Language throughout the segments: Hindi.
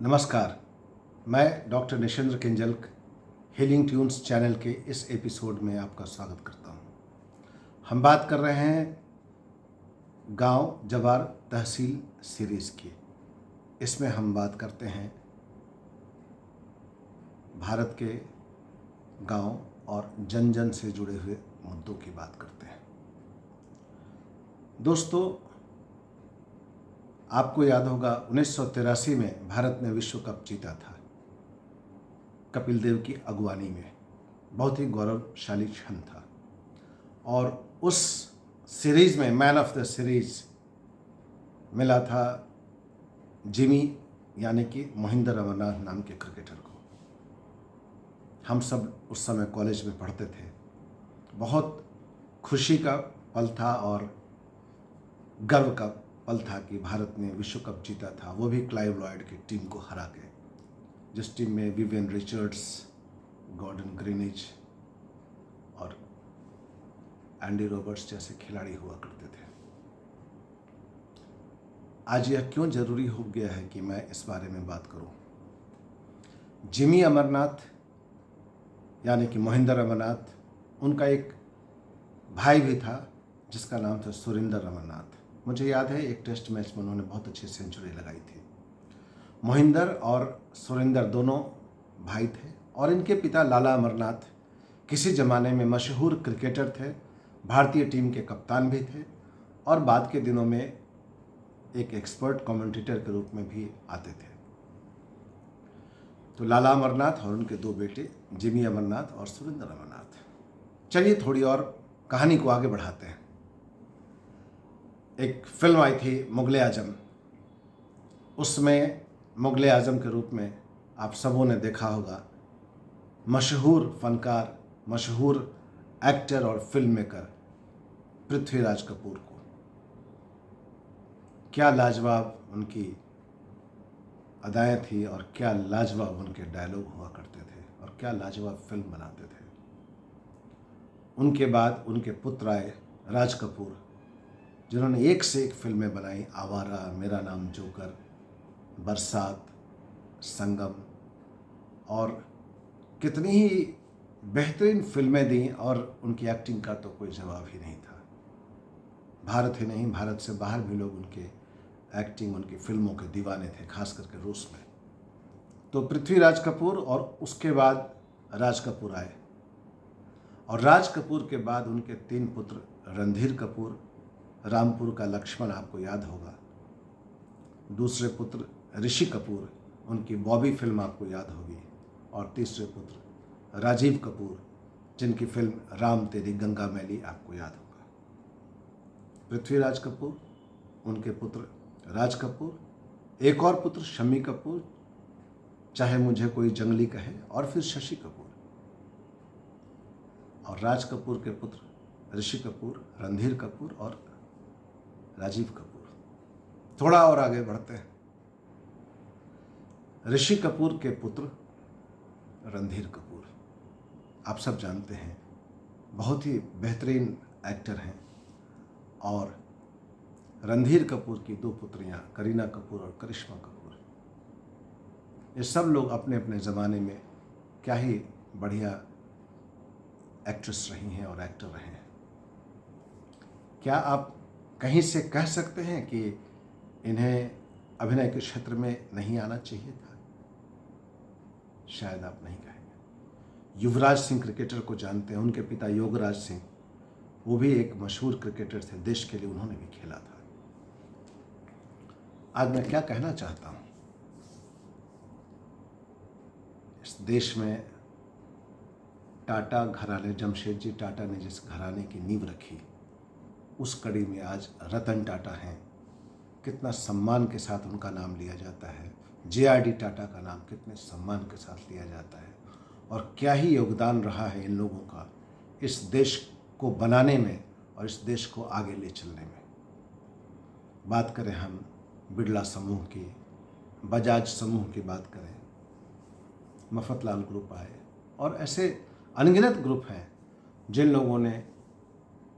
नमस्कार। मैं डॉक्टर निशेंद्र किंजल्क हीलिंग ट्यून्स चैनल के इस एपिसोड में आपका स्वागत करता हूं। हम बात कर रहे हैं गांव जवार तहसील सीरीज़ की। इसमें हम बात करते हैं भारत के गांव और जन जन से जुड़े हुए मुद्दों की बात करते हैं। दोस्तों, आपको याद होगा 1983 में भारत ने विश्व कप जीता था कपिल देव की अगुवानी में। बहुत ही गौरवशाली क्षण था और उस सीरीज में मैन ऑफ द सीरीज मिला था जिमी यानी कि मोहिंदर अमरनाथ नाम के क्रिकेटर को। हम सब उस समय कॉलेज में पढ़ते थे। बहुत खुशी का पल था और गर्व का पल था कि भारत ने विश्व कप जीता था, वो भी क्लाइव लॉयड की टीम को हरा के, जिस टीम में विवियन रिचर्ड्स, गॉर्डन ग्रीनिज और एंडी रॉबर्ट्स जैसे खिलाड़ी हुआ करते थे। आज यह क्यों जरूरी हो गया है कि मैं इस बारे में बात करूं। जिमी अमरनाथ यानी कि मोहिंदर अमरनाथ, उनका एक भाई भी था जिसका नाम था सुरिंदर अमरनाथ। मुझे याद है एक टेस्ट मैच में उन्होंने बहुत अच्छी सेंचुरी लगाई थी। मोहिंदर और सुरिंदर दोनों भाई थे और इनके पिता लाला अमरनाथ किसी ज़माने में मशहूर क्रिकेटर थे, भारतीय टीम के कप्तान भी थे और बाद के दिनों में एक एक्सपर्ट कमेंटेटर के रूप में भी आते थे। तो लाला अमरनाथ और उनके दो बेटे जिमी अमरनाथ और सुरिंदर अमरनाथ। चलिए थोड़ी और कहानी को आगे बढ़ाते हैं। एक फिल्म आई थी मुगले आजम। उसमें मुगले आजम के रूप में आप सबों ने देखा होगा मशहूर फनकार, मशहूर एक्टर और फिल्म मेकर पृथ्वीराज कपूर को। क्या लाजवाब उनकी अदाएं थी और क्या लाजवाब उनके डायलॉग हुआ करते थे और क्या लाजवाब फिल्म बनाते थे। उनके बाद उनके पुत्र आए राज कपूर, जिन्होंने एक से एक फिल्में बनाई। आवारा, मेरा नाम जोकर, बरसात, संगम और कितनी ही बेहतरीन फिल्में दी और उनकी एक्टिंग का तो कोई जवाब ही नहीं था। भारत ही नहीं, भारत से बाहर भी लोग उनके एक्टिंग, उनकी फिल्मों के दीवाने थे, खास करके रूस में। तो पृथ्वीराज कपूर और उसके बाद राज कपूर आए और राज कपूर के बाद उनके तीन पुत्र रणधीर कपूर, रामपुर का लक्ष्मण आपको याद होगा। दूसरे पुत्र ऋषि कपूर, उनकी बॉबी फिल्म आपको याद होगी। और तीसरे पुत्र राजीव कपूर, जिनकी फिल्म राम तेरी गंगा मैली आपको याद होगा। पृथ्वीराज कपूर, उनके पुत्र राज कपूर, एक और पुत्र शम्मी कपूर, चाहे मुझे कोई जंगली कहे, और फिर शशि कपूर। और राज कपूर के पुत्र ऋषि कपूर, रणधीर कपूर और राजीव कपूर। थोड़ा और आगे बढ़ते हैं। ऋषि कपूर के पुत्र रणधीर कपूर, आप सब जानते हैं, बहुत ही बेहतरीन एक्टर हैं। और रणधीर कपूर की दो पुत्रियां करीना कपूर और करिश्मा कपूर, ये सब लोग अपने अपने ज़माने में क्या ही बढ़िया एक्ट्रेस रही हैं और एक्टर रहे हैं। क्या आप कहीं से कह सकते हैं कि इन्हें अभिनय के क्षेत्र में नहीं आना चाहिए था? शायद आप नहीं कहेंगे। युवराज सिंह क्रिकेटर को जानते हैं, उनके पिता योगराज सिंह, वो भी एक मशहूर क्रिकेटर थे, देश के लिए उन्होंने भी खेला था। आज मैं क्या कहना चाहता हूं, इस देश में टाटा घराने, जमशेदजी टाटा ने जिस घराने की नींव रखी, उस कड़ी में आज रतन टाटा हैं। कितना सम्मान के साथ उनका नाम लिया जाता है। JRD टाटा का नाम कितने सम्मान के साथ लिया जाता है। और क्या ही योगदान रहा है इन लोगों का इस देश को बनाने में और इस देश को आगे ले चलने में। बात करें हम बिरला समूह की, बजाज समूह की बात करें, मफतलाल ग्रुप आए, और ऐसे अनगिनत ग्रुप हैं जिन लोगों ने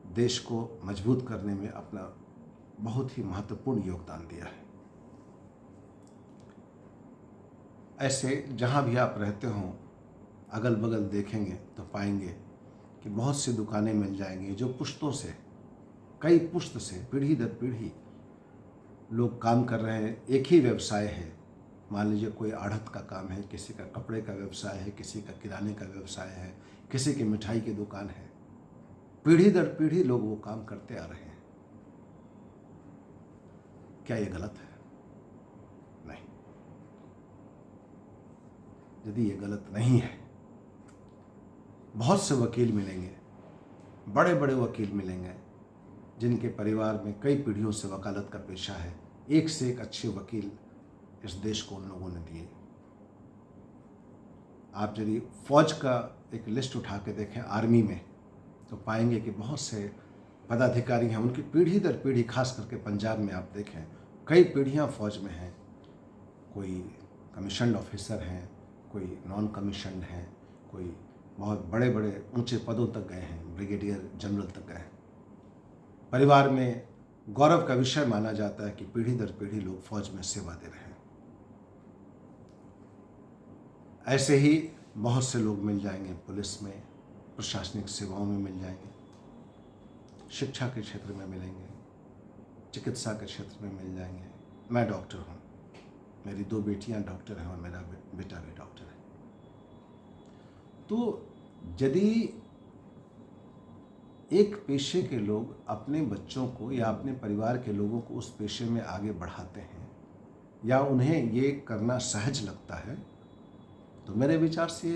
देश को मजबूत करने में अपना बहुत ही महत्वपूर्ण योगदान दिया है। ऐसे जहाँ भी आप रहते हों, अगल बगल देखेंगे तो पाएंगे कि बहुत सी दुकानें मिल जाएंगी जो पुश्तों से, कई पुश्त से, पीढ़ी दर पीढ़ी लोग काम कर रहे हैं। एक ही व्यवसाय है, मान लीजिए कोई आढ़त का काम है, किसी का कपड़े का व्यवसाय है, किसी का किराने का व्यवसाय है, किसी की मिठाई की दुकान है। पीढ़ी दर पीढ़ी लोग वो काम करते आ रहे हैं। क्या ये गलत है? नहीं। यदि ये गलत नहीं है, बहुत से वकील मिलेंगे, बड़े बड़े वकील मिलेंगे जिनके परिवार में कई पीढ़ियों से वकालत का पेशा है। एक से एक अच्छे वकील इस देश को उन लोगों ने दिए। आप यदि फौज का एक लिस्ट उठा के देखें आर्मी में, तो पाएंगे कि बहुत से पदाधिकारी हैं, उनकी पीढ़ी दर पीढ़ी, खास करके पंजाब में आप देखें कई पीढ़ियां फौज में हैं। कोई कमीशन्ड ऑफिसर हैं, कोई नॉन कमीशन्ड हैं, कोई बहुत बड़े बड़े ऊंचे पदों तक गए हैं, ब्रिगेडियर जनरल तक गए हैं। परिवार में गौरव का विषय माना जाता है कि पीढ़ी दर पीढ़ी लोग फौज में सेवा दे रहे हैं। ऐसे ही बहुत से लोग मिल जाएंगे पुलिस में, प्रशासनिक सेवाओं में मिल जाएंगे, शिक्षा के क्षेत्र में मिलेंगे, चिकित्सा के क्षेत्र में मिल जाएंगे। मैं डॉक्टर हूँ, मेरी 2 बेटियाँ डॉक्टर हैं और मेरा बेटा भी डॉक्टर है। तो यदि एक पेशे के लोग अपने बच्चों को या अपने परिवार के लोगों को उस पेशे में आगे बढ़ाते हैं या उन्हें ये करना सहज लगता है, तो मेरे विचार से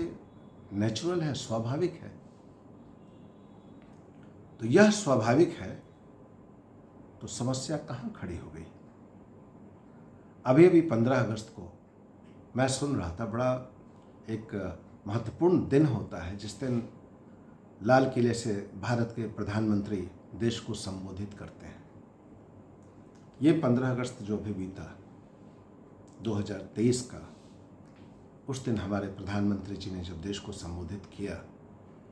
नेचुरल है, स्वाभाविक है। तो यह स्वाभाविक है, तो समस्या कहाँ खड़ी हो गई? अभी 15 अगस्त को मैं सुन रहा था, बड़ा एक महत्वपूर्ण दिन होता है जिस दिन लाल किले से भारत के प्रधानमंत्री देश को संबोधित करते हैं। ये 15 अगस्त जो भी बीता 2023 का, उस दिन हमारे प्रधानमंत्री जी ने जब देश को संबोधित किया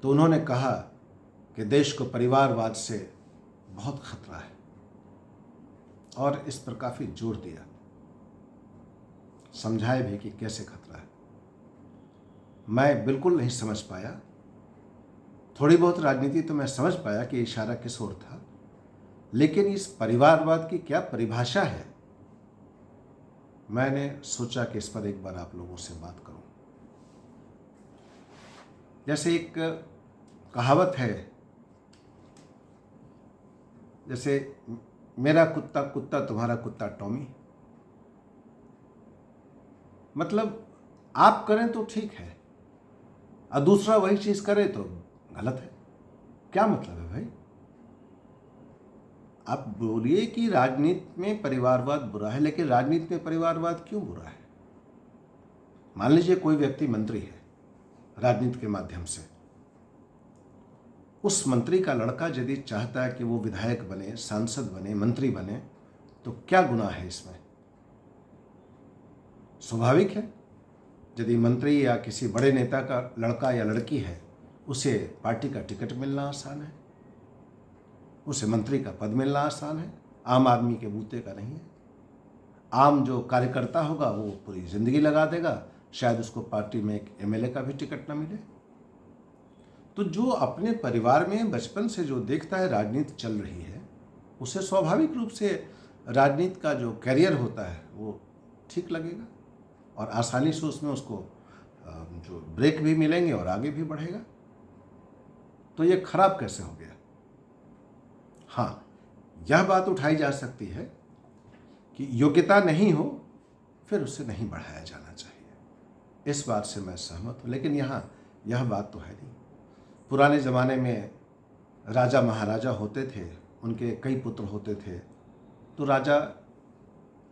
तो उन्होंने कहा कि देश को परिवारवाद से बहुत खतरा है और इस पर काफ़ी जोर दिया, समझाए भी कि कैसे खतरा है। मैं बिल्कुल नहीं समझ पाया। थोड़ी बहुत राजनीति तो मैं समझ पाया कि इशारा किस ओर था, लेकिन इस परिवारवाद की क्या परिभाषा है, मैंने सोचा कि इस पर एक बार आप लोगों से बात करूं। जैसे एक कहावत है, जैसे मेरा कुत्ता कुत्ता तुम्हारा कुत्ता टॉमी। मतलब आप करें तो ठीक है और दूसरा वही चीज करे तो गलत है। क्या मतलब है भाई? आप बोलिए कि राजनीति में परिवारवाद बुरा है, लेकिन राजनीति में परिवारवाद क्यों बुरा है? मान लीजिए कोई व्यक्ति मंत्री है, राजनीति के माध्यम से उस मंत्री का लड़का यदि चाहता है कि वो विधायक बने, सांसद बने, मंत्री बने, तो क्या गुनाह है इसमें? स्वाभाविक है। यदि मंत्री या किसी बड़े नेता का लड़का या लड़की है, उसे पार्टी का टिकट मिलना आसान है, उसे मंत्री का पद मिलना आसान है। आम आदमी के बूते का नहीं है। आम जो कार्यकर्ता होगा वो पूरी जिंदगी लगा देगा, शायद उसको पार्टी में एक एमएलए का भी टिकट ना मिले। तो जो अपने परिवार में बचपन से जो देखता है राजनीति चल रही है, उसे स्वाभाविक रूप से राजनीति का जो कैरियर होता है वो ठीक लगेगा और आसानी से उसमें उसको जो ब्रेक भी मिलेंगे और आगे भी बढ़ेगा। तो ये खराब कैसे हो गया? हाँ, यह बात उठाई जा सकती है कि योग्यता नहीं हो फिर उसे नहीं बढ़ाया जाना चाहिए। इस बात से मैं सहमत हूँ, लेकिन यहाँ यह बात तो है नहीं। पुराने ज़माने में राजा महाराजा होते थे, उनके कई पुत्र होते थे, तो राजा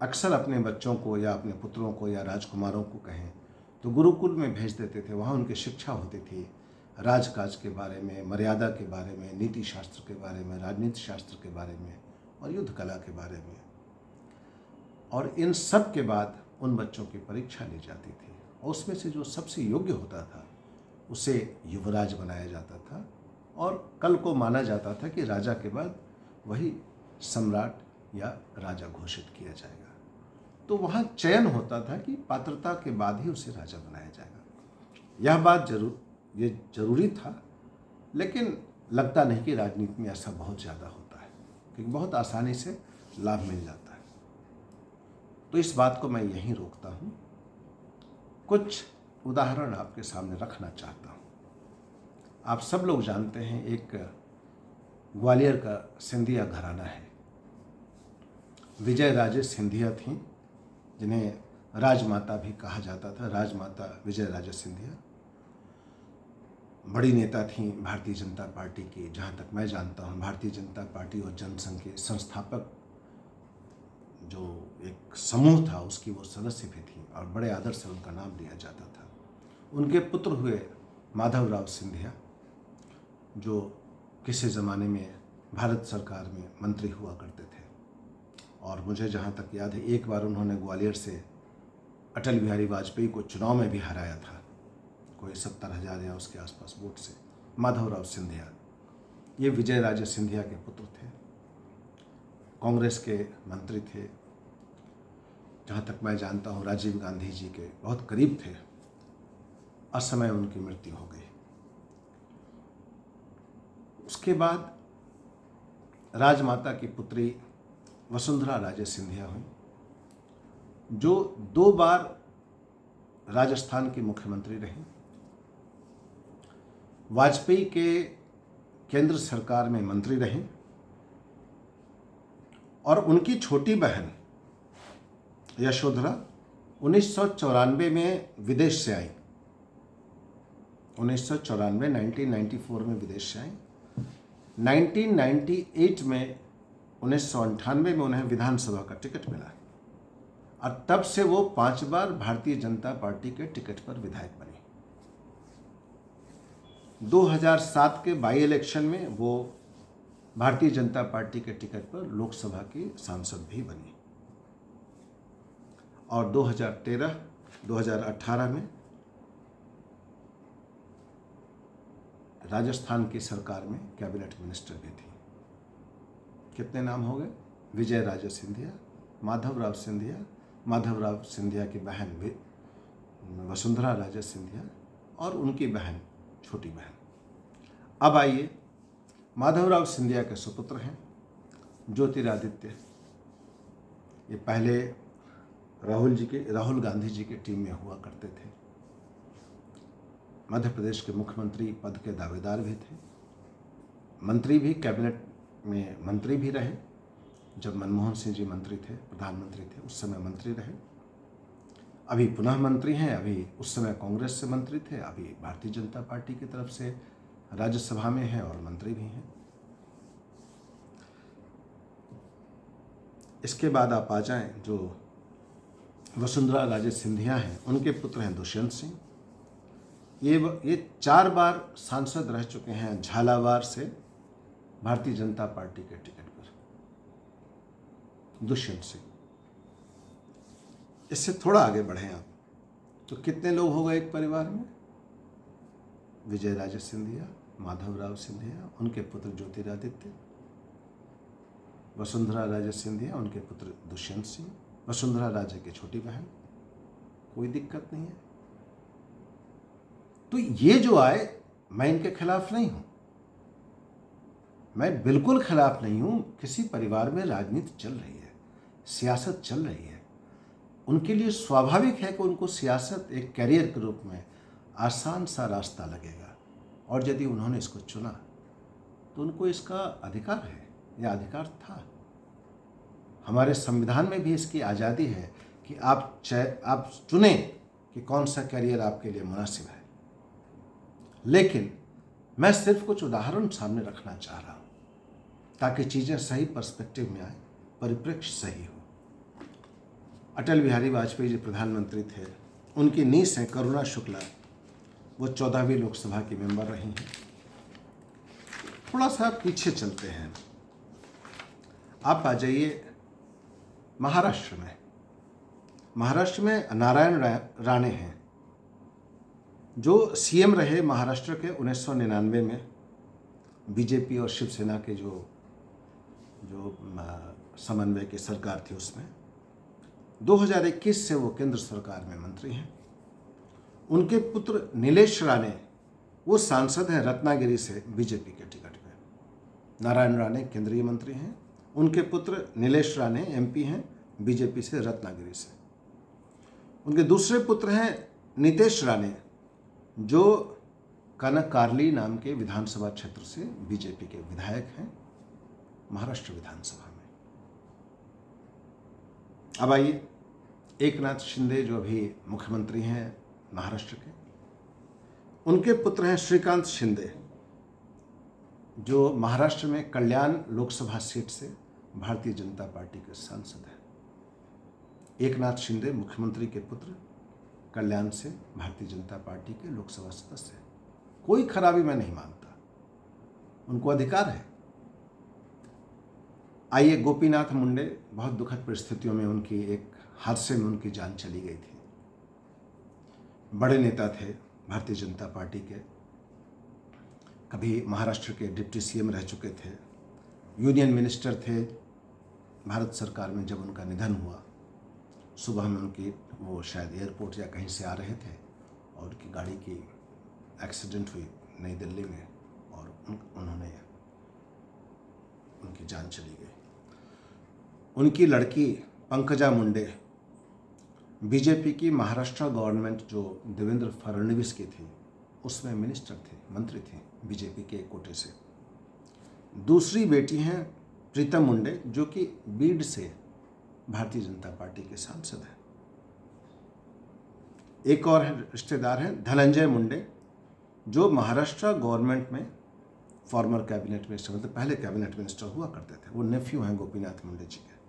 अक्सर अपने बच्चों को या अपने पुत्रों को या राजकुमारों को कहें तो गुरुकुल में भेज देते थे। वहाँ उनकी शिक्षा होती थी राजकाज के बारे में, मर्यादा के बारे में, नीति शास्त्र के बारे में, राजनीति शास्त्र के बारे में और युद्ध कला के बारे में। और इन सब के बाद उन बच्चों की परीक्षा ली जाती थी और उसमें से जो सबसे योग्य होता था उसे युवराज बनाया जाता था और कल को माना जाता था कि राजा के बाद वही सम्राट या राजा घोषित किया जाएगा। तो वहाँ चयन होता था कि पात्रता के बाद ही उसे राजा बनाया जाएगा। यह बात ये जरूरी था, लेकिन लगता नहीं कि राजनीति में ऐसा बहुत ज़्यादा होता है, क्योंकि बहुत आसानी से लाभ मिल जाता है। तो इस बात को मैं यहीं रोकता हूँ। कुछ उदाहरण आपके सामने रखना चाहता हूँ। आप सब लोग जानते हैं, एक ग्वालियर का सिंधिया घराना है। विजय राजे सिंधिया थीं, जिन्हें राजमाता भी कहा जाता था। राजमाता विजय राजे सिंधिया बड़ी नेता थीं भारतीय जनता पार्टी की। जहाँ तक मैं जानता हूँ, भारतीय जनता पार्टी और जनसंघ के संस्थापक जो एक समूह था उसकी वो सदस्य भी थी और बड़े आदर से उनका नाम लिया जाता था। उनके पुत्र हुए माधवराव सिंधिया, जो किसी ज़माने में भारत सरकार में मंत्री हुआ करते थे। और मुझे जहाँ तक याद है, एक बार उन्होंने ग्वालियर से अटल बिहारी वाजपेयी को चुनाव में भी हराया था, कोई 70,000 या उसके आसपास वोट से। माधवराव सिंधिया ये विजय राजे सिंधिया के पुत्र थे, कांग्रेस के मंत्री थे। जहाँ तक मैं जानता हूँ, राजीव गांधी जी के बहुत करीब थे। असमय उनकी मृत्यु हो गई। उसके बाद राजमाता की पुत्री वसुंधरा राजे सिंधिया हुई, जो 2 बार राजस्थान की मुख्यमंत्री रहीं। वाजपेयी के केंद्र सरकार में मंत्री रहीं और उनकी छोटी बहन यशोधरा 1994 में विदेश से आई। 1994 1994 में विदेश से आई। 1998 में 1998 में उन्हें विधानसभा का टिकट मिला और तब से वो 5 बार भारतीय जनता पार्टी के टिकट पर विधायक बनी। 2007 के बाई इलेक्शन में वो भारतीय जनता पार्टी के टिकट पर लोकसभा की सांसद भी बनी और 2018 में राजस्थान की सरकार में कैबिनेट मिनिस्टर भी थी। कितने नाम हो गए? विजय राजे सिंधिया, माधवराव सिंधिया की बहन वसुंधरा राजे सिंधिया और उनकी बहन, छोटी बहन। अब आइए, माधवराव सिंधिया के सुपुत्र हैं ज्योतिरादित्य। ये पहले राहुल गांधी जी की टीम में हुआ करते थे। मध्य प्रदेश के मुख्यमंत्री पद के दावेदार भी थे, मंत्री भी, कैबिनेट में मंत्री भी रहे। जब मनमोहन सिंह जी मंत्री थे, प्रधानमंत्री थे, उस समय मंत्री रहे। अभी पुनः मंत्री हैं। अभी उस समय कांग्रेस से मंत्री थे, अभी भारतीय जनता पार्टी की तरफ से राज्यसभा में हैं और मंत्री भी हैं। इसके बाद आप आ जाएं, जो वसुंधरा राजे सिंधिया हैं, उनके पुत्र हैं दुष्यंत सिंह। ये 4 बार सांसद रह चुके हैं झालावाड़ से भारतीय जनता पार्टी के टिकट पर। दुष्यंत सिंह। इससे थोड़ा आगे बढ़ें आप, तो कितने लोग हो गए एक परिवार में? विजय राजे सिंधिया, माधवराव सिंधिया, उनके पुत्र ज्योतिरादित्य, वसुंधरा राजे सिंधिया, उनके पुत्र दुष्यंत सिंह, वसुंधरा राजे की छोटी बहन। कोई दिक्कत नहीं है। तो ये जो आए, मैं इनके खिलाफ नहीं हूं, मैं बिल्कुल खिलाफ नहीं हूं। किसी परिवार में राजनीति चल रही है, सियासत चल रही है, उनके लिए स्वाभाविक है कि उनको सियासत एक कैरियर के रूप में आसान सा रास्ता लगेगा। और यदि उन्होंने इसको चुना तो उनको इसका अधिकार है, या अधिकार था। हमारे संविधान में भी इसकी आज़ादी है कि आप चुनें कि कौन सा कैरियर आपके लिए मुनासिब है। लेकिन मैं सिर्फ कुछ उदाहरण सामने रखना चाह रहा हूं ताकि चीज़ें सही पर्सपेक्टिव में आए, परिप्रेक्ष्य सही हो। अटल बिहारी वाजपेयी जी प्रधानमंत्री थे, उनकी नीस है करुणा शुक्ला, वो 14वीं लोकसभा की मेंबर रही हैं। थोड़ा सा पीछे चलते हैं, आप आ जाइए महाराष्ट्र में। महाराष्ट्र में नारायण राणे हैं, जो सीएम रहे महाराष्ट्र के 1999 में। बीजेपी और शिवसेना के जो समन्वय की सरकार थी उसमें। 2021 से वो केंद्र सरकार में मंत्री हैं। उनके पुत्र नीलेश राणे वो सांसद हैं रत्नागिरी से बीजेपी के टिकट पे। नारायण राणे केंद्रीय मंत्री हैं, उनके पुत्र नीलेश राणे एमपी हैं बीजेपी से रत्नागिरी से। उनके दूसरे पुत्र हैं नितेश राणे जो कनकार्ली नाम के विधानसभा क्षेत्र से बीजेपी के विधायक हैं महाराष्ट्र विधानसभा में। अब आइए, एकनाथ शिंदे जो अभी मुख्यमंत्री हैं महाराष्ट्र के, उनके पुत्र हैं श्रीकांत शिंदे जो महाराष्ट्र में कल्याण लोकसभा सीट से भारतीय जनता पार्टी के सांसद हैं। एकनाथ शिंदे मुख्यमंत्री के पुत्र, कल्याण से भारतीय जनता पार्टी के लोकसभा सदस्य हैं। कोई खराबी मैं नहीं मानता, उनको अधिकार है। आइए, गोपीनाथ मुंडे, बहुत दुखद परिस्थितियों में उनकी एक हादसे में उनकी जान चली गई थी। बड़े नेता थे भारतीय जनता पार्टी के, कभी महाराष्ट्र के डिप्टी सीएम रह चुके थे, यूनियन मिनिस्टर थे भारत सरकार में। जब उनका निधन हुआ, सुबह में उनकी वो शायद एयरपोर्ट या कहीं से आ रहे थे और उनकी गाड़ी की एक्सीडेंट हुई नई दिल्ली में और उन्होंने उनकी जान चली गई। उनकी लड़की पंकजा मुंडे बीजेपी की महाराष्ट्र गवर्नमेंट जो देवेंद्र फडणवीस की थी उसमें मिनिस्टर थे, मंत्री थे बीजेपी के कोटे से। दूसरी बेटी हैं प्रीतम मुंडे जो कि बीड से भारतीय जनता पार्टी के सांसद हैं। एक और रिश्तेदार हैं धनंजय मुंडे जो महाराष्ट्र गवर्नमेंट में फॉर्मर कैबिनेट मिनिस्टर, मतलब पहले कैबिनेट मिनिस्टर हुआ करते थे। वो नेफ्यू हैं गोपीनाथ मुंडे जी के।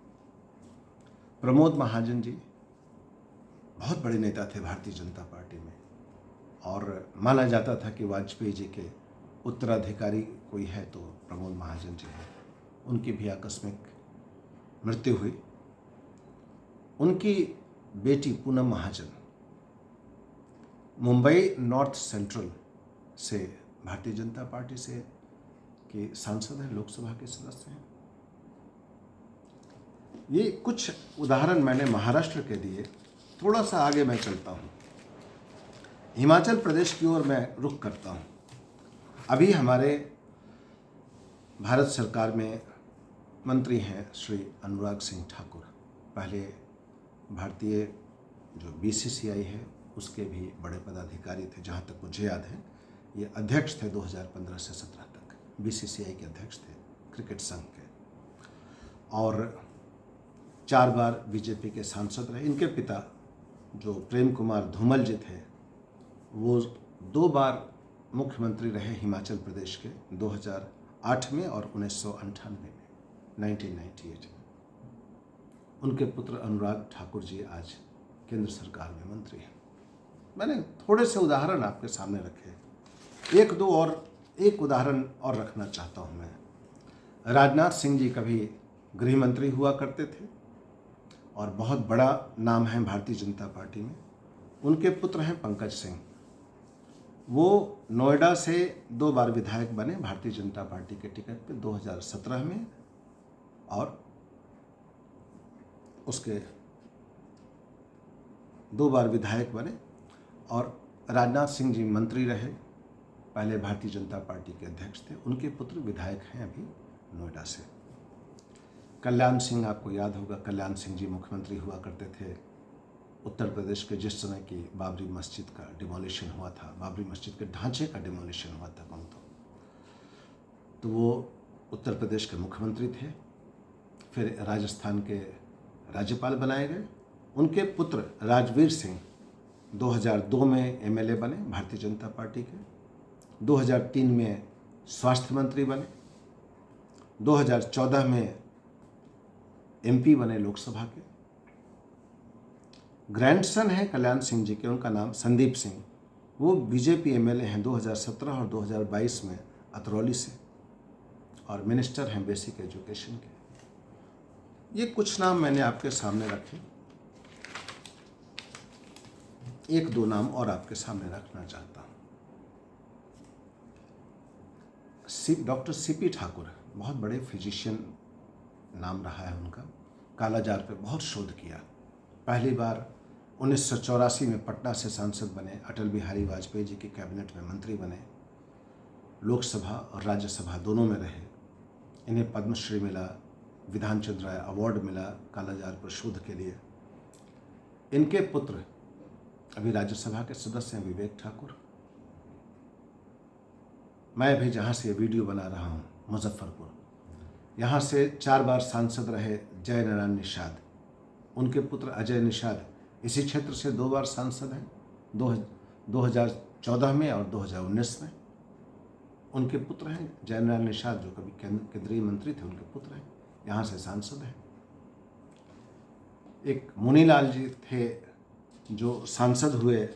प्रमोद महाजन जी बहुत बड़े नेता थे भारतीय जनता पार्टी में और माना जाता था कि वाजपेयी जी के उत्तराधिकारी कोई है तो प्रमोद महाजन जी हैं। उनकी भी आकस्मिक मृत्यु हुई। उनकी बेटी पूनम महाजन मुंबई नॉर्थ सेंट्रल से भारतीय जनता पार्टी से के सांसद हैं, लोकसभा के सदस्य हैं। ये कुछ उदाहरण मैंने महाराष्ट्र के दिए। थोड़ा सा आगे मैं चलता हूँ, हिमाचल प्रदेश की ओर मैं रुख करता हूँ। अभी हमारे भारत सरकार में मंत्री हैं श्री अनुराग सिंह ठाकुर। पहले भारतीय जो बीसीसीआई है उसके भी बड़े पदाधिकारी थे, जहाँ तक मुझे याद है। ये अध्यक्ष थे 2015 से 17 तक, बीसीसीआई के अध्यक्ष थे क्रिकेट संघ के, और 4 बार बीजेपी के सांसद रहे। इनके पिता जो प्रेम कुमार धूमल जी थे वो 2 बार मुख्यमंत्री रहे हिमाचल प्रदेश के, 2008 में और 1998 में, 1998 में। उनके पुत्र अनुराग ठाकुर जी आज केंद्र सरकार में मंत्री हैं। मैंने थोड़े से उदाहरण आपके सामने रखे। एक उदाहरण और रखना चाहता हूँ मैं। राजनाथ सिंह जी कभी गृह मंत्री हुआ करते थे और बहुत बड़ा नाम है भारतीय जनता पार्टी में। उनके पुत्र हैं पंकज सिंह। वो नोएडा से 2 बार विधायक बने भारतीय जनता पार्टी के टिकट पे, 2017 में और उसके 2 बार विधायक बने। और राजनाथ सिंह जी मंत्री रहे, पहले भारतीय जनता पार्टी के अध्यक्ष थे। उनके पुत्र विधायक हैं अभी नोएडा से। कल्याण सिंह, आपको याद होगा, कल्याण सिंह जी मुख्यमंत्री हुआ करते थे उत्तर प्रदेश के जिस समय की बाबरी मस्जिद का डिमोलिशन हुआ था, बाबरी मस्जिद के ढांचे का डिमोलिशन हुआ था कौन तो वो उत्तर प्रदेश के मुख्यमंत्री थे। फिर राजस्थान के राज्यपाल बनाए गए। उनके पुत्र राजवीर सिंह 2002 में एमएलए बने भारतीय जनता पार्टी के, 2003 में स्वास्थ्य मंत्री बने, 2014 में एमपी बने लोकसभा के। ग्रैंडसन है कल्याण सिंह जी के, उनका नाम संदीप सिंह। वो बीजेपी एमएलए हैं 2017 और 2022 में अतरौली से, और मिनिस्टर हैं बेसिक एजुकेशन के। ये कुछ नाम मैंने आपके सामने रखे। 1-2 नाम और आपके सामने रखना चाहता हूँ। डॉक्टर सीपी ठाकुर, बहुत बड़े फिजिशियन नाम रहा है उनका। कालाजार पे बहुत शोध किया, पहली बार 1984 में पटना से सांसद बने, अटल बिहारी वाजपेयी जी की कैबिनेट में मंत्री बने, लोकसभा और राज्यसभा दोनों में रहे। इन्हें पद्मश्री मिला, विधान चंद्र राय अवार्ड मिला कालाजार पर शोध के लिए। इनके पुत्र अभी राज्यसभा के सदस्य हैं, विवेक ठाकुर। मैं अभी जहाँ से ये वीडियो बना रहा हूँ, मुजफ्फरपुर, यहाँ से 4 बार सांसद रहे जय नारायण निषाद। उनके पुत्र अजय निषाद इसी क्षेत्र से 2 बार सांसद हैं, 2014 में और 2019 में। उनके पुत्र हैं जय नारायण निषाद, जो कभी केंद्रीय मंत्री थे, उनके पुत्र हैं, यहाँ से सांसद हैं। एक मुनीलाल जी थे जो सांसद हुए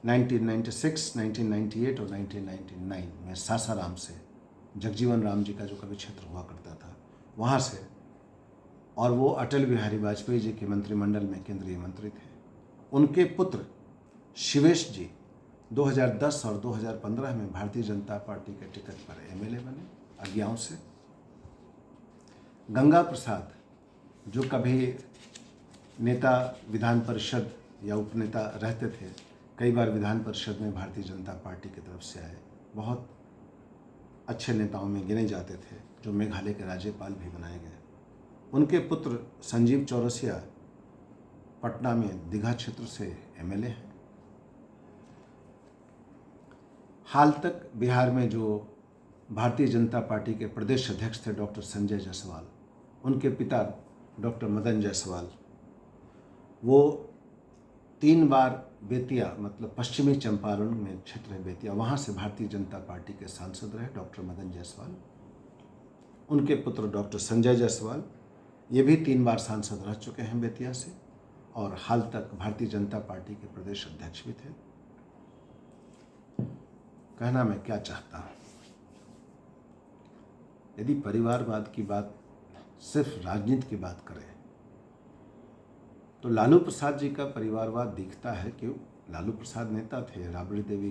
1996, 1998 और 1999 में सासाराम से, जगजीवन राम जी का जो कभी क्षेत्र हुआ करता था वहाँ से, और वो अटल बिहारी वाजपेयी जी के मंत्रिमंडल में केंद्रीय मंत्री थे। उनके पुत्र शिवेश जी 2010 और 2015 में भारतीय जनता पार्टी के टिकट पर एमएलए बने अज्ञाओं से। गंगा प्रसाद जो कभी नेता विधान परिषद या उपनेता रहते थे, कई बार विधान परिषद में भारतीय जनता पार्टी की तरफ से आए, बहुत अच्छे नेताओं में गिने जाते थे, जो मेघालय के राज्यपाल भी बनाए गए। उनके पुत्र संजीव चौरसिया पटना में दीघा क्षेत्र से एमएलए हैं। हाल तक बिहार में जो भारतीय जनता पार्टी के प्रदेश अध्यक्ष थे डॉक्टर संजय जायसवाल, उनके पिता डॉक्टर मदन जायसवाल, वो 3 बार बेतिया, मतलब पश्चिमी चंपारण में क्षेत्र है बेतिया, वहाँ से भारतीय जनता पार्टी के सांसद रहे डॉक्टर मदन जायसवाल। उनके पुत्र डॉक्टर संजय जायसवाल, ये भी 3 बार सांसद रह चुके हैं बेतिया से, और हाल तक भारतीय जनता पार्टी के प्रदेश अध्यक्ष भी थे। कहना मैं क्या चाहता हूँ, यदि परिवारवाद की बात सिर्फ राजनीति की बात करें तो लालू प्रसाद जी का परिवारवाद दिखता है। क्यों? लालू प्रसाद नेता थे, राबड़ी देवी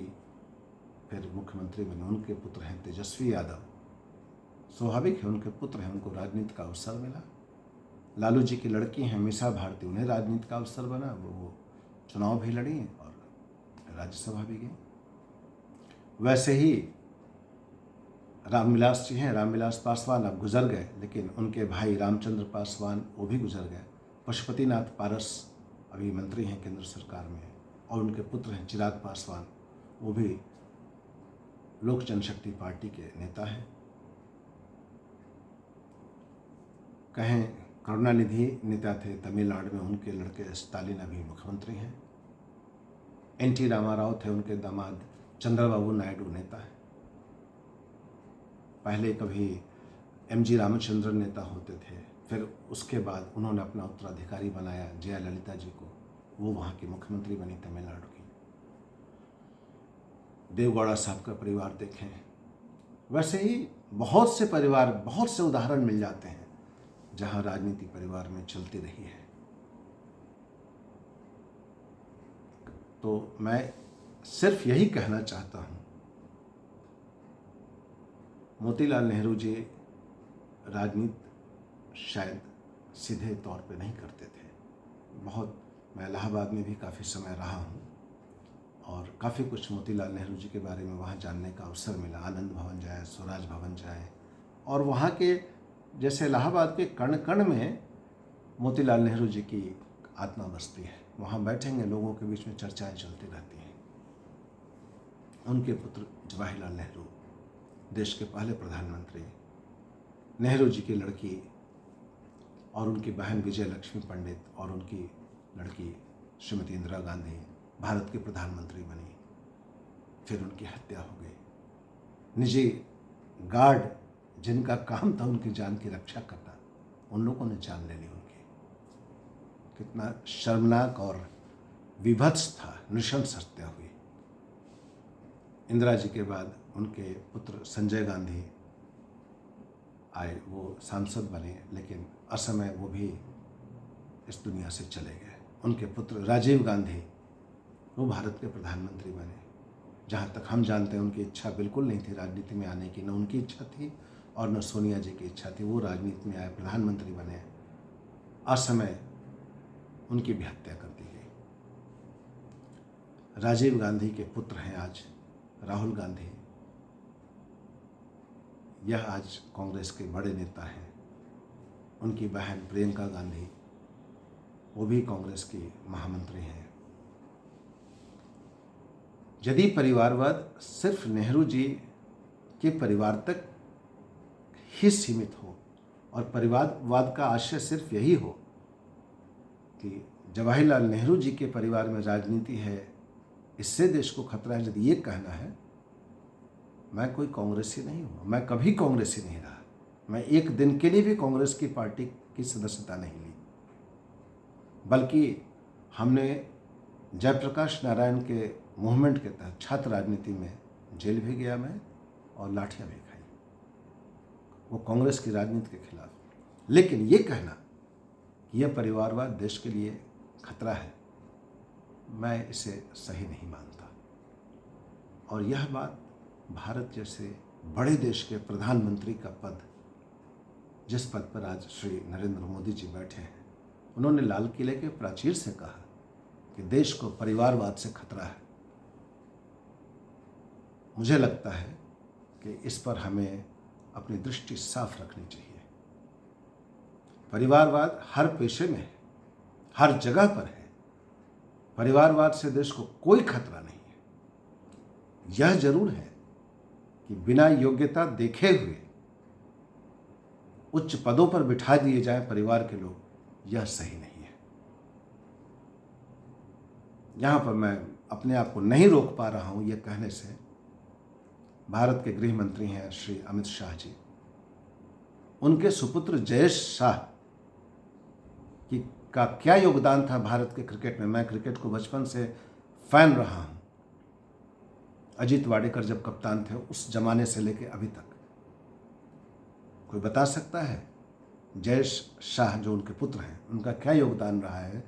फिर मुख्यमंत्री बने, उनके पुत्र हैं तेजस्वी यादव, स्वाभाविक है उनके पुत्र हैं, उनको राजनीति का अवसर मिला। लालू जी की लड़की हैं मीसा भारती, उन्हें राजनीति का अवसर बना, वो चुनाव भी लड़ी और राज्यसभा भी गई। वैसे ही रामविलास जी हैं, रामविलास पासवान अब गुजर गए, लेकिन उनके भाई रामचंद्र पासवान वो भी गुजर गए। पशुपतिनाथ पारस अभी मंत्री हैं केंद्र सरकार में, और उनके पुत्र हैं चिराग पासवान, वो भी लोक जनशक्ति पार्टी के नेता हैं। कहें करुणानिधि नेता थे तमिलनाडु में, उनके लड़के स्टालिन अभी मुख्यमंत्री हैं। एनटी रामाराव थे, उनके दामाद चंद्रबाबू नायडू नेता है। पहले कभी एमजी रामचंद्रन नेता होते थे, फिर उसके बाद उन्होंने अपना उत्तराधिकारी बनाया जयललिता जी को, वो वहाँ की मुख्यमंत्री बनी तमिलनाडु की। देवगौड़ा साहब का परिवार देखें, वैसे ही बहुत से परिवार, बहुत से उदाहरण मिल जाते हैं जहाँ राजनीति परिवार में चलती रही है। तो मैं सिर्फ यही कहना चाहता हूँ, मोतीलाल नेहरू जी राजनीति शायद सीधे तौर पे नहीं करते थे। मैं इलाहाबाद में भी काफ़ी समय रहा हूँ और काफ़ी कुछ मोतीलाल नेहरू जी के बारे में वहाँ जानने का अवसर मिला। आनंद भवन जाए, स्वराज भवन जाए, और वहाँ के जैसे इलाहाबाद के कण कण में मोतीलाल नेहरू जी की आत्मा बसती है। वहाँ बैठेंगे, लोगों के बीच में चर्चाएं चलती रहती हैं। उनके पुत्र जवाहरलाल नेहरू, देश के पहले प्रधानमंत्री, नेहरू जी की लड़की और उनकी बहन विजय लक्ष्मी पंडित और उनकी लड़की श्रीमती इंदिरा गांधी भारत की प्रधानमंत्री बनी। फिर उनकी हत्या हो गई। निजी गार्ड जिनका काम था उनकी जान की रक्षा करना, उन लोगों ने जान ले ली उनकी। कितना शर्मनाक और विभत्स था, नृशंस हत्या हुई। इंदिरा जी के बाद उनके पुत्र संजय गांधी आए, वो सांसद बने, लेकिन असमय वो भी इस दुनिया से चले गए। उनके पुत्र राजीव गांधी वो भारत के प्रधानमंत्री बने। जहाँ तक हम जानते हैं उनकी इच्छा बिल्कुल नहीं थी राजनीति में आने की, न उनकी इच्छा थी और न सोनिया जी की इच्छा थी। वो राजनीति में आए, प्रधानमंत्री बने। असमय उनकी भी हत्या कर दी गई। राजीव गांधी के पुत्र हैं आज राहुल गांधी, यह आज कांग्रेस के बड़े नेता हैं। उनकी बहन प्रियंका गांधी, वो भी कांग्रेस की महामंत्री हैं। यदि परिवारवाद सिर्फ नेहरू जी के परिवार तक ही सीमित हो और परिवारवाद का आशय सिर्फ यही हो कि जवाहरलाल नेहरू जी के परिवार में राजनीति है, इससे देश को खतरा है, यदि ये कहना है, मैं कोई कांग्रेसी नहीं हूँ, मैं कभी कांग्रेसी नहीं रहा। मैं एक दिन के लिए भी कांग्रेस की पार्टी की सदस्यता नहीं ली, बल्कि हमने जयप्रकाश नारायण के मूवमेंट के तहत छात्र राजनीति में जेल भी गया मैं और लाठियाँ भी खाई, वो कांग्रेस की राजनीति के खिलाफ। लेकिन ये कहना कि यह परिवारवाद देश के लिए खतरा है, मैं इसे सही नहीं मानता। और यह बात भारत जैसे बड़े देश के प्रधानमंत्री का पद, जिस पद पर आज श्री नरेंद्र मोदी जी बैठे हैं, उन्होंने लाल किले के प्राचीर से कहा कि देश को परिवारवाद से खतरा है। मुझे लगता है कि इस पर हमें अपनी दृष्टि साफ रखनी चाहिए। परिवारवाद हर पेशे में है, हर जगह पर है। परिवारवाद से देश को कोई खतरा नहीं है। यह जरूर है कि बिना योग्यता देखे हुए उच्च पदों पर बिठा दिए जाएं परिवार के लोग, यह सही नहीं है। यहां पर मैं अपने आप को नहीं रोक पा रहा हूं यह कहने से, भारत के गृह मंत्री हैं श्री अमित शाह जी, उनके सुपुत्र जयेश शाह का क्या योगदान था भारत के क्रिकेट में। मैं क्रिकेट को बचपन से फैन रहा हूं। अजीत वाडेकर जब कप्तान थे, उस जमाने से लेकर अभी तक कोई बता सकता है जयेश शाह जो उनके पुत्र हैं, उनका क्या योगदान रहा है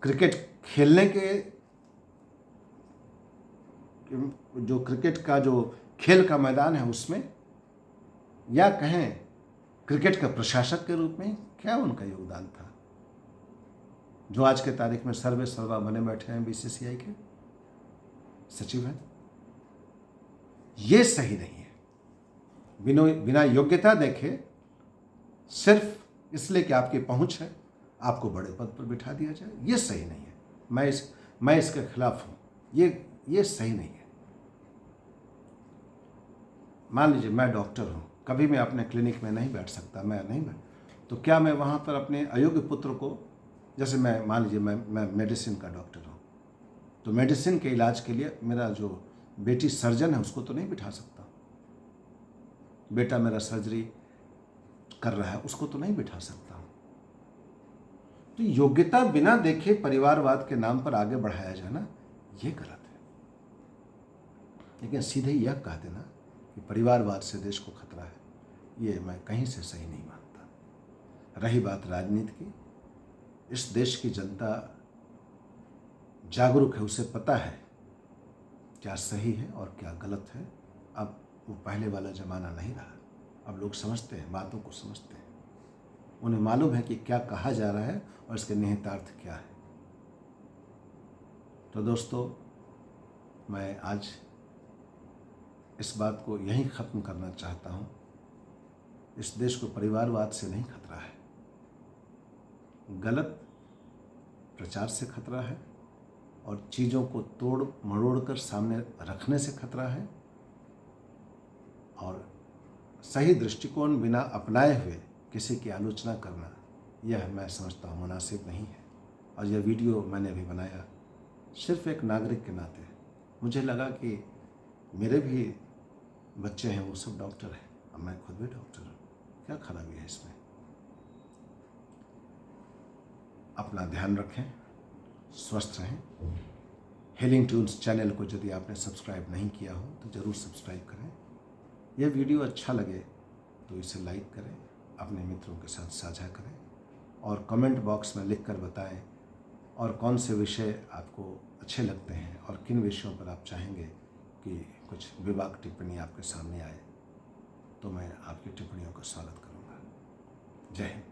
क्रिकेट खेलने के, जो क्रिकेट का जो खेल का मैदान है उसमें, या कहें क्रिकेट का प्रशासक के रूप में, क्या उनका योगदान था, जो आज के तारीख में सर्वे सर्वा बने बैठे हैं बीसीसीआई के सचिव हैं। ये सही नहीं है। बिना योग्यता देखे सिर्फ इसलिए कि आपकी पहुंच है, आपको बड़े पद पर बिठा दिया जाए, ये सही नहीं है। मैं इसके खिलाफ हूं। ये सही नहीं है। मान लीजिए मैं डॉक्टर हूं, कभी मैं अपने क्लिनिक में नहीं बैठ सकता, मैं नहीं बैठ, तो क्या मैं वहां पर अपने अयोग्य पुत्र को, जैसे मैं मान लीजिए मैं मेडिसिन का डॉक्टर हूँ, तो मेडिसिन के इलाज के लिए मेरा जो बेटी सर्जन है उसको तो नहीं बिठा सकता। बेटा मेरा सर्जरी कर रहा है, उसको तो नहीं बिठा सकता। तो योग्यता बिना देखे परिवारवाद के नाम पर आगे बढ़ाया जाए ना, ये गलत है। लेकिन सीधे यह कह देना कि परिवारवाद से देश को खतरा है, ये मैं कहीं से सही नहीं मानता। रही बात राजनीति की, इस देश की जनता जागरूक है, उसे पता है क्या सही है और क्या गलत है। अब वो पहले वाला ज़माना नहीं रहा। अब लोग समझते हैं, बातों को समझते हैं, उन्हें मालूम है कि क्या कहा जा रहा है और इसके निहितार्थ क्या है। तो दोस्तों, मैं आज इस बात को यहीं ख़त्म करना चाहता हूँ। इस देश को परिवारवाद से नहीं खतरा है, गलत प्रचार से खतरा है और चीज़ों को तोड़ मरोड़ कर सामने रखने से खतरा है, और सही दृष्टिकोण बिना अपनाए हुए किसी की आलोचना करना, यह मैं समझता हूँ मुनासिब नहीं है। और यह वीडियो मैंने अभी बनाया सिर्फ एक नागरिक के नाते। मुझे लगा कि मेरे भी बच्चे हैं, वो सब डॉक्टर हैं, अब मैं खुद भी डॉक्टर हूँ, क्या खराबी है इसमें। अपना ध्यान रखें, स्वस्थ रहें। हीलिंग ट्यून्स चैनल को यदि आपने सब्सक्राइब नहीं किया हो तो ज़रूर सब्सक्राइब करें। यह वीडियो अच्छा लगे तो इसे लाइक करें, अपने मित्रों के साथ साझा करें और कमेंट बॉक्स में लिखकर बताएं और कौन से विषय आपको अच्छे लगते हैं और किन विषयों पर आप चाहेंगे कि कुछ विवाद टिप्पणी आपके सामने आए, तो मैं आपकी टिप्पणियों का स्वागत करूँगा। जय हिंद।